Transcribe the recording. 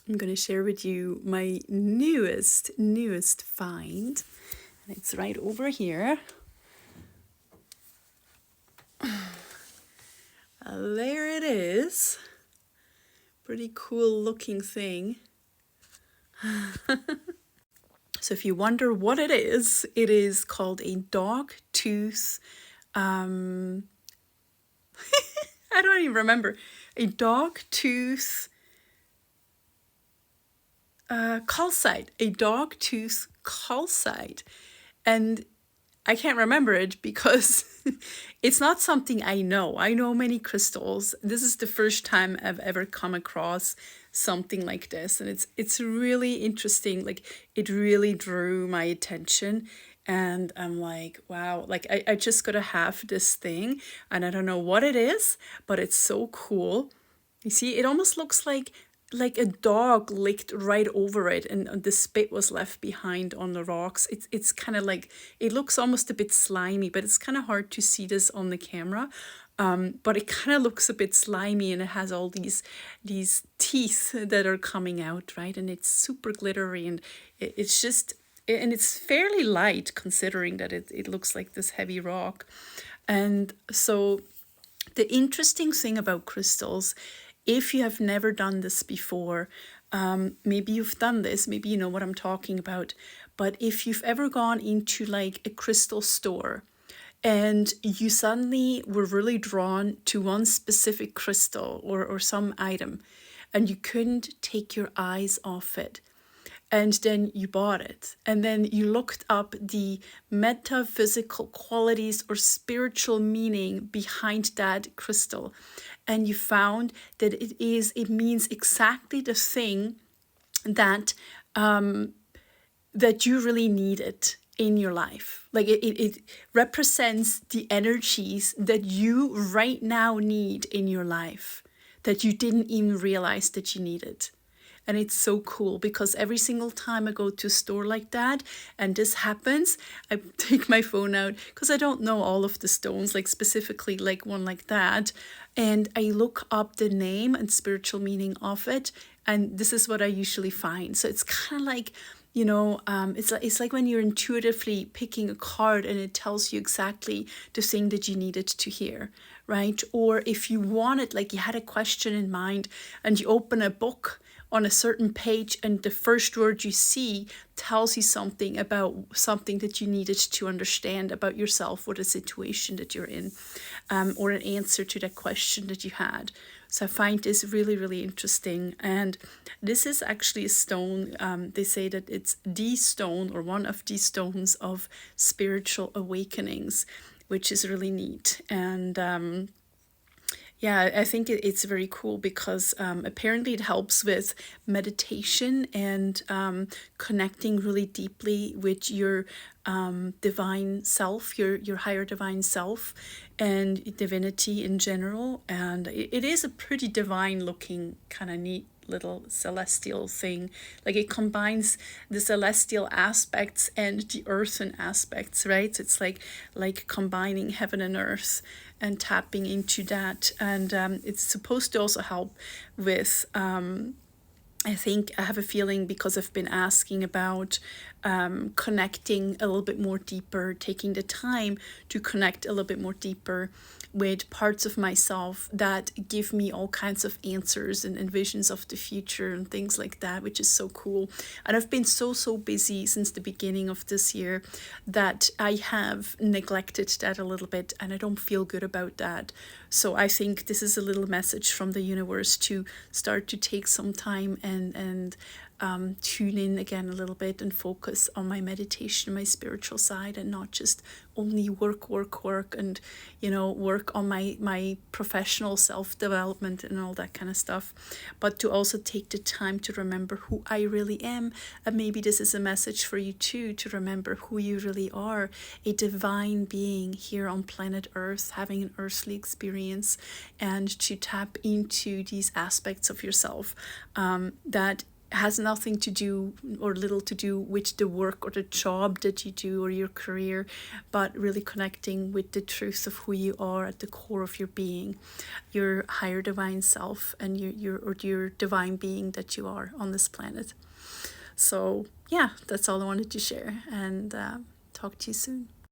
I'm going to share with you my newest find. And it's right over here. There it is. Pretty cool looking thing. So if you wonder what it is called a dog tooth. I don't even remember. A dog tooth calcite. A dog tooth calcite. And I can't remember it because it's not something I know. I know many crystals. This is the first time I've ever come across something like this, and it's really interesting. Like, it really drew my attention, and I'm like, wow, like I just gotta have this thing, and I don't know what it is, but it's so cool. You see, it almost looks like a dog licked right over it, and the spit was left behind on the rocks. It's kind of like, it looks almost a bit slimy, but it's kind of hard to see this on the camera. But it kind of looks a bit slimy, and it has all these teeth that are coming out, right? And it's super glittery, and it's just, and it's fairly light considering that it looks like this heavy rock. And so the interesting thing about crystals, if you have never done this before, maybe you've done this, maybe you know what I'm talking about, but if you've ever gone into like a crystal store and you suddenly were really drawn to one specific crystal or some item, and you couldn't take your eyes off it, and then you bought it, and then you looked up the metaphysical qualities or spiritual meaning behind that crystal, and you found that it means exactly the thing that that you really needed in your life. Like, it represents the energies that you right now need in your life, that you didn't even realize that you needed. And it's so cool because every single time I go to a store like that and this happens, I take my phone out because I don't know all of the stones, like specifically like one like that. And I look up the name and spiritual meaning of it. And this is what I usually find. So it's kind of like, it's like when you're intuitively picking a card and it tells you exactly the thing that you needed to hear, right? Or if you wanted, like you had a question in mind and you open a book on a certain page and the first word you see tells you something about something that you needed to understand about yourself or the situation that you're in, or an answer to that question that you had. So I find this really, really interesting. And this is actually a stone. They say that it's the stone or one of the stones of spiritual awakenings, which is really neat. And yeah, I think it's very cool because apparently it helps with meditation and connecting really deeply with your divine self, your higher divine self, and divinity in general. And it is a pretty divine looking, kind of neat little celestial thing. Like, it combines the celestial aspects and the earthen aspects, right? It's like combining heaven and earth and tapping into that. And it's supposed to also help with I think, I have a feeling, because I've been asking about connecting a little bit more deeper, taking the time to connect a little bit more deeper with parts of myself that give me all kinds of answers and visions of the future and things like that, which is so cool. And I've been so busy since the beginning of this year that I have neglected that a little bit, and I don't feel good about that. So I think this is a little message from the universe to start to take some time and tune in again a little bit and focus on my meditation, my spiritual side, and not just only work, and work on my professional self-development and all that kind of stuff, but to also take the time to remember who I really am. And maybe this is a message for you too, to remember who you really are, a divine being here on planet Earth, having an earthly experience, and to tap into these aspects of yourself that has nothing to do or little to do with the work or the job that you do or your career, but really connecting with the truth of who you are at the core of your being, your higher divine self, and your divine being that you are on this planet. So yeah, that's all I wanted to share, and talk to you soon.